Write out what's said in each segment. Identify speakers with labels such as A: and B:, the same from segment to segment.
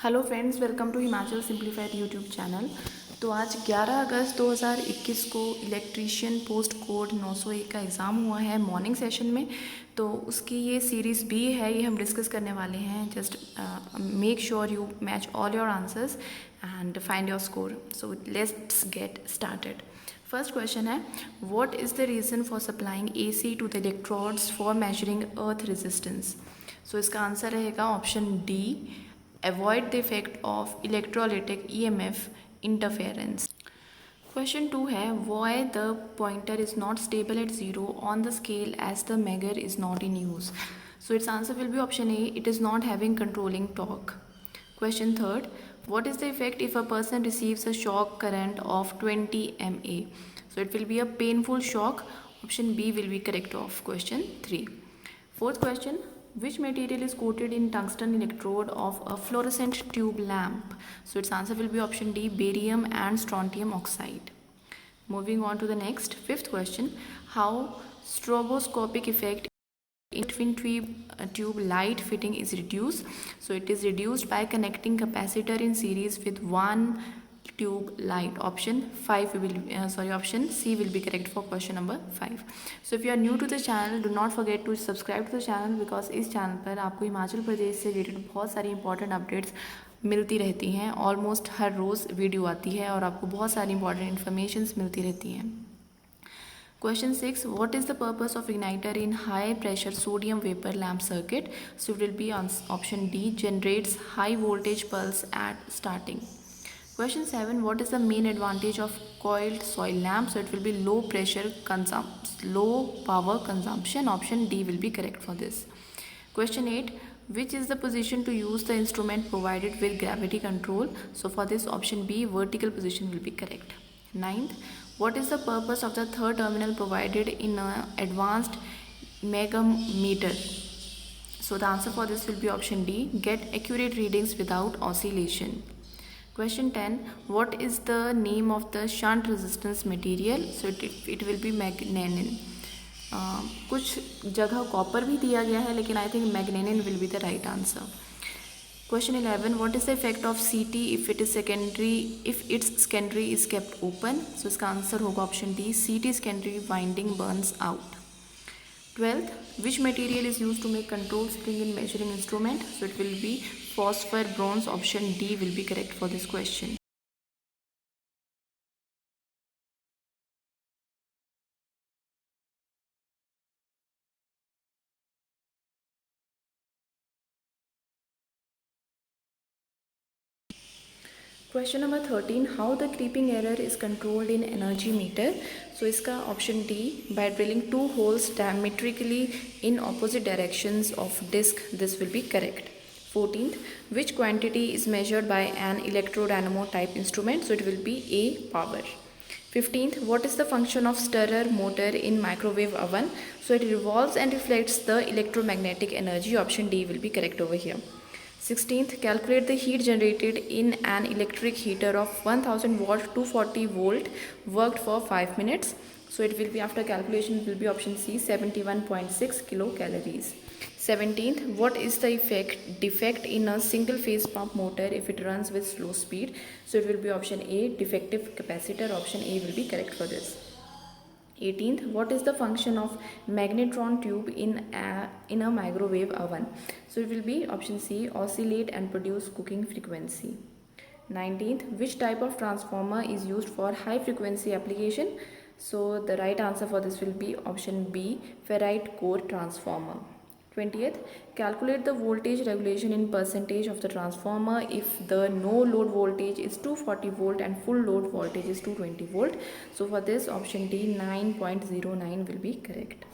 A: Hello friends, welcome to Himachal simplified YouTube channel. तो आज 11 अगस्त 2021 को इलेक्ट्रीशियन पोस्ट कोड 901 का एग्ज़ाम हुआ है मॉर्निंग सेशन में। तो उसकी ये सीरीज़ बी है, ये हम डिस्कस करने वाले हैं। Just make sure you match all your answers and find your score. So let's get started. First question है, what is the reason for supplying AC to the electrodes for measuring earth resistance. So इसका answer रहेगा option D, avoid the effect of electrolytic EMF interference. Question 2 है, why the pointer is not stable at 0 on the scale as the measure is not in use. So its answer will be option A, it is not having controlling torque. Question 3, what is the effect if a person receives a shock current of 20 MA. So it will be a painful shock. Option B will be correct of question 3. Fourth question, which material is coated in tungsten electrode of a fluorescent tube lamp. So its answer will be option D, barium and strontium oxide. Moving on to the next, fifth question, how stroboscopic effect in twin tube light fitting is reduced. So it is reduced by connecting capacitor in series with one tube light. Option C will be correct for question number 5. So if you are new to the channel, do not forget to subscribe to the channel because इस channel पर आपको हिमाचल प्रदेश से related बहुत सारी important updates मिलती रहती हैं। Almost हर रोज़ video आती है और आपको बहुत सारी इंपॉर्टेंट इन्फॉर्मेशंस मिलती रहती हैं। Question 6, what is the purpose of igniter in high pressure sodium vapor lamp circuit. So it will be option D, generates high voltage pulse at starting. Question 7, what is the main advantage of coiled soil lamp. So it will be low power consumption. Option D will be correct for this. Question 8, which is the position to use the instrument provided with gravity control. So for this, option B, vertical position will be correct. 9th, what is the purpose of the third terminal provided in an advanced megameter. So the answer for this will be option D, get accurate readings without oscillation. Question 10, what is the name of the shunt resistance material. So it will be मैग्नेनिन. कुछ जगह copper भी दिया गया है लेकिन I think मैग्नेनिन will be the right answer. Question 11, what is the effect of CT if its secondary is kept open. So इसका answer होगा option D, CT secondary winding burns out. 12th, which material is used to make control spring in measuring instrument. So it will be phosphor bronze. Option D will be correct for this question. Question number 13, how the creeping error is controlled in energy meter. So इसका option D, by drilling two holes diametrically in opposite directions of disc. This will be correct. 14th, which quantity is measured by an electrodynamo type instrument. So it will be A, power. 15th, what is the function of stirrer motor in microwave oven. So it revolves and reflects the electromagnetic energy. Option D will be correct over here. 16th, calculate the heat generated in an electric heater of 1000 watt 240 volt worked for 5 minutes. So it will be, after calculation, it will be option C, 71.6 kilocalories. 17th, what is the defect in a single phase pump motor if it runs with slow speed. So it will be option A, defective capacitor. Option A will be correct for this. 18th, what is the function of magnetron tube in a microwave oven. So it will be option C, oscillate and produce cooking frequency. 19th, which type of transformer is used for high frequency application. So the right answer for this will be option B, ferrite core transformer. 20th, calculate the voltage regulation in percentage of the transformer if the no load voltage is 240 volt and full load voltage is 220 volt. So for this, option D, 9.09 will be correct.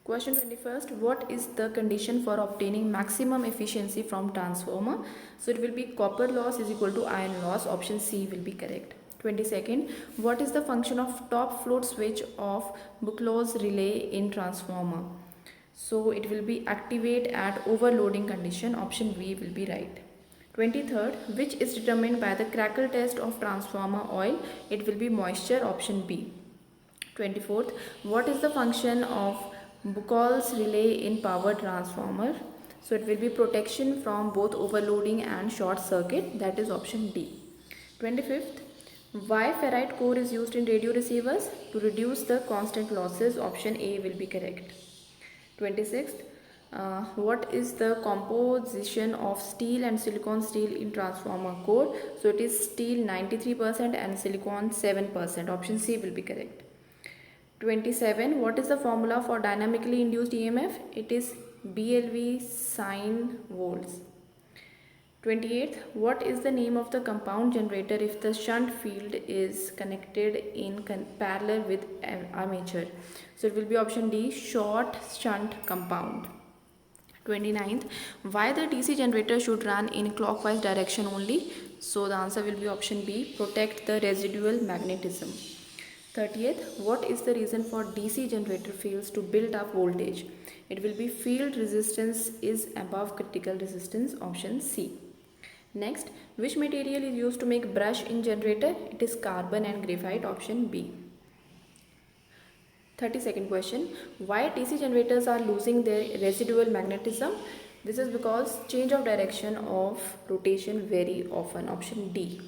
A: Question 21st, what is the condition for obtaining maximum efficiency from transformer? So it will be copper loss is equal to iron loss. Option C will be correct. 22nd, what is the function of top float switch of Buchholz relay in transformer? So it will be activate at overloading condition. Option B will be right. 23rd, which is determined by the crackle test of transformer oil? It will be moisture. Option B. 24th, what is the function of Buchholz relay in power transformer? So it will be protection from both overloading and short circuit. That is option D. 25th, why ferrite core is used in radio receivers? To reduce the constant losses. Option A will be correct. 26th, what is the composition of steel and silicon steel in transformer core? So it is steel 93% and silicon 7%. Option C will be correct. 27, what is the formula for dynamically induced EMF? It is BLV sine volts. 28th, what is the name of the compound generator if the shunt field is connected in parallel with armature? So it will be option D, short shunt compound. 29th, why the DC generator should run in clockwise direction only? So the answer will be option B, protect the residual magnetism. 30th, what is the reason for DC generator fails to build up voltage? It will be field resistance is above critical resistance. Option C. Next, which material is used to make brush in generator? It is carbon and graphite. Option B. 32nd question, why DC generators are losing their residual magnetism? This is because change of direction of rotation very often. Option D.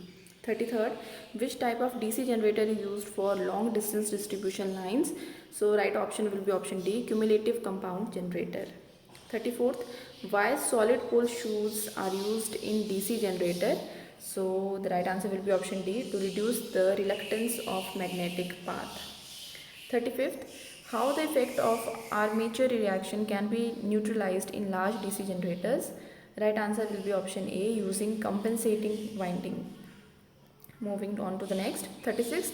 A: 33rd, which type of DC generator is used for long distance distribution lines? So right option will be option D, cumulative compound generator. 34th, why solid pole shoes are used in DC generator? So the right answer will be option D, to reduce the reluctance of magnetic path. 35th, how the effect of armature reaction can be neutralized in large DC generators? Right answer will be option A, using compensating winding. Moving on to the next, 36th,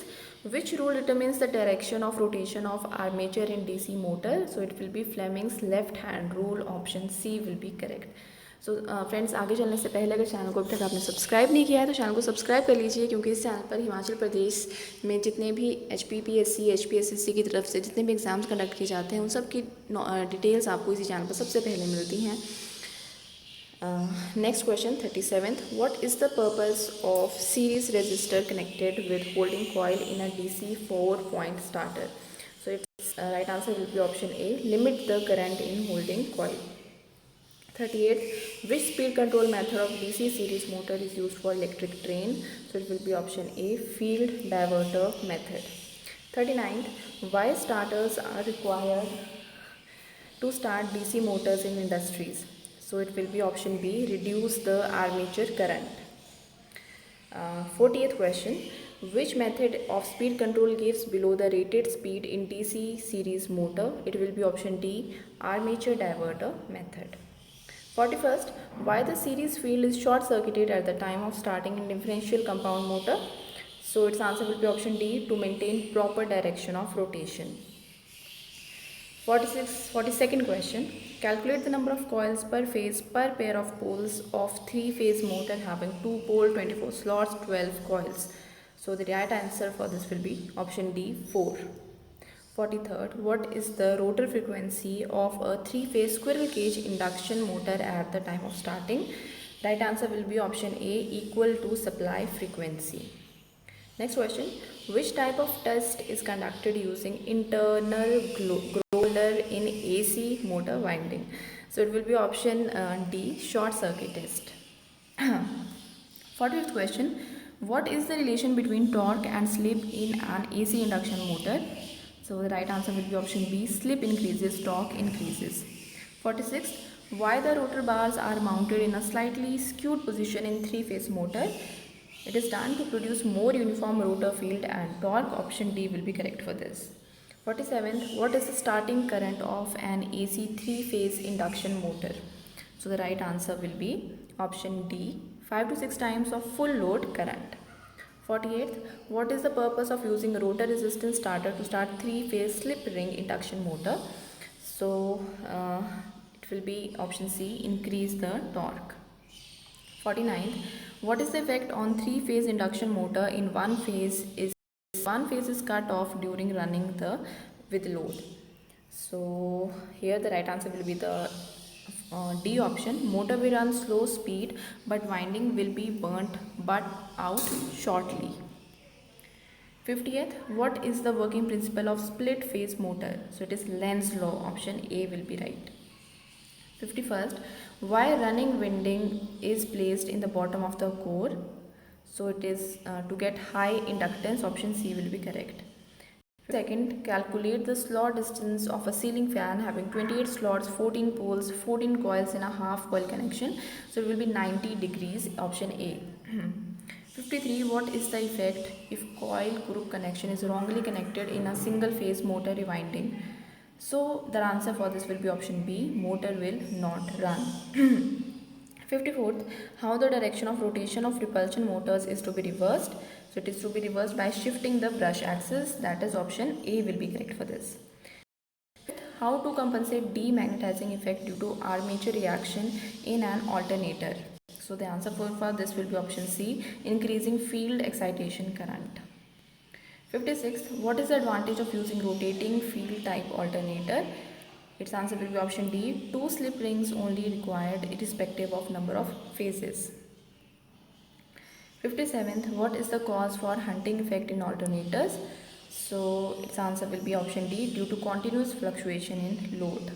A: which rule determines the direction of rotation of armature in DC motor? So it will be Fleming's left hand rule. Option C will be correct. So friends, आगे चलने से पहले अगर channel को अभी तक आपने subscribe नहीं किया है तो चैनल को सब्सक्राइब कर लीजिए, क्योंकि इस चैनल पर हिमाचल प्रदेश में जितने भी HPPSC HPSSC की तरफ से जितने भी एग्ज़ाम्स कंडक्ट किए जाते हैं उन सब की डिटेल्स आपको इसी चैनल पर सबसे पहले मिलती हैं. Next question, 37th, what is the purpose of series resistor connected with holding coil in a DC 4-point starter? So its right answer will be option A, limit the current in holding coil. 38th, which speed control method of DC series motor is used for electric train? So it will be option A, field diverter method. 39th, why starters are required to start DC motors in industries? So it will be option B, reduce the armature current. 40th question, which method of speed control gives below the rated speed in DC series motor? It will be option D, armature diverter method. 41st, why the series field is short circuited at the time of starting in differential compound motor? So its answer will be option D, to maintain proper direction of rotation. 42nd question, calculate the number of coils per phase per pair of poles of 3-phase motor having 2 pole 24 slots 12 coils. So the right answer for this will be option D, 4. 43rd, what is the rotor frequency of a 3-phase squirrel cage induction motor at the time of starting? Right answer will be option A, equal to supply frequency. Next question, which type of test is conducted using internal growler in AC motor winding? So it will be option D, short circuit test. 45th question, what is the relation between torque and slip in an AC induction motor? So the right answer will be option B, slip increases, torque increases. 46th, why the rotor bars are mounted in a slightly skewed position in 3-phase motor? It is done to produce more uniform rotor field and torque. Option D will be correct for this. 47th, what is the starting current of an AC 3-phase induction motor? So the right answer will be option D, 5 to 6 times of full load current. 48th, what is the purpose of using a rotor resistance starter to start 3-phase slip ring induction motor? So it will be option C, increase the torque. 49th, what is the effect on three-phase induction motor in one phase is cut off during running the with load? So here the right answer will be the D option. Motor will run slow speed but winding will be burnt but out shortly. 50th, what is the working principle of split phase motor? So it is Lenz's law. Option A will be right. 51st, why running winding is placed in the bottom of the core? So it is to get high inductance. Option C will be correct. Second, calculate the slot distance of a ceiling fan having 28 slots, 14 poles, 14 coils in a half coil connection. So it will be 90 degrees. Option A. 53, what is the effect if coil group connection is wrongly connected in a single phase motor rewinding? So the answer for this will be option B, motor will not run. 54th, how the direction of rotation of repulsion motors is to be reversed? So it is to be reversed by shifting the brush axis. That is option A will be correct for this. How to compensate demagnetizing effect due to armature reaction in an alternator? So the answer for this will be option C, increasing field excitation current. 56th, what is the advantage of using rotating field type alternator? Its answer will be option D, 2 slip rings only required irrespective of number of phases. 57th, what is the cause for hunting effect in alternators? So its answer will be option D, due to continuous fluctuation in load.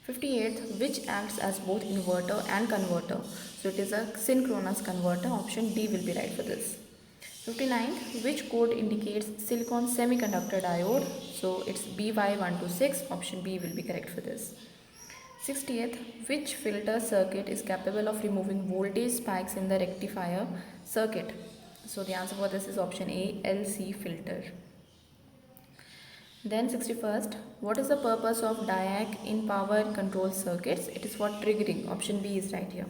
A: 58th, which acts as both inverter and converter? So it is a synchronous converter. Option D will be right for this. 59th, which code indicates silicon semiconductor diode? So it's BY126. Option B will be correct for this. 60th, which filter circuit is capable of removing voltage spikes in the rectifier circuit? So the answer for this is option A, LC filter. Then 61st, what is the purpose of DIAC in power control circuits? It is for triggering. Option B is right here.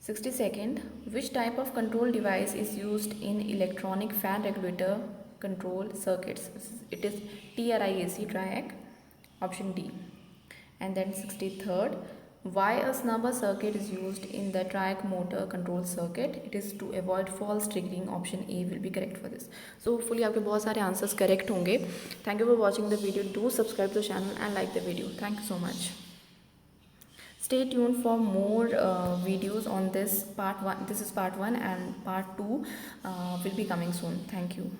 A: 62nd, which type of control device is used in electronic fan regulator control circuits? It is TRIAC, DIAC. Option D. And then 63rd, why a snubber circuit is used in the triac motor control circuit? It is to avoid false triggering. Option A will be correct for this. So hopefully आपके बहुत सारे answers correct होंगे. Thank you for watching the video. Do subscribe to the channel and like the video. Thank you so much. Stay tuned for more videos on this part 1. This is part 1 and part 2 will be coming soon. Thank you.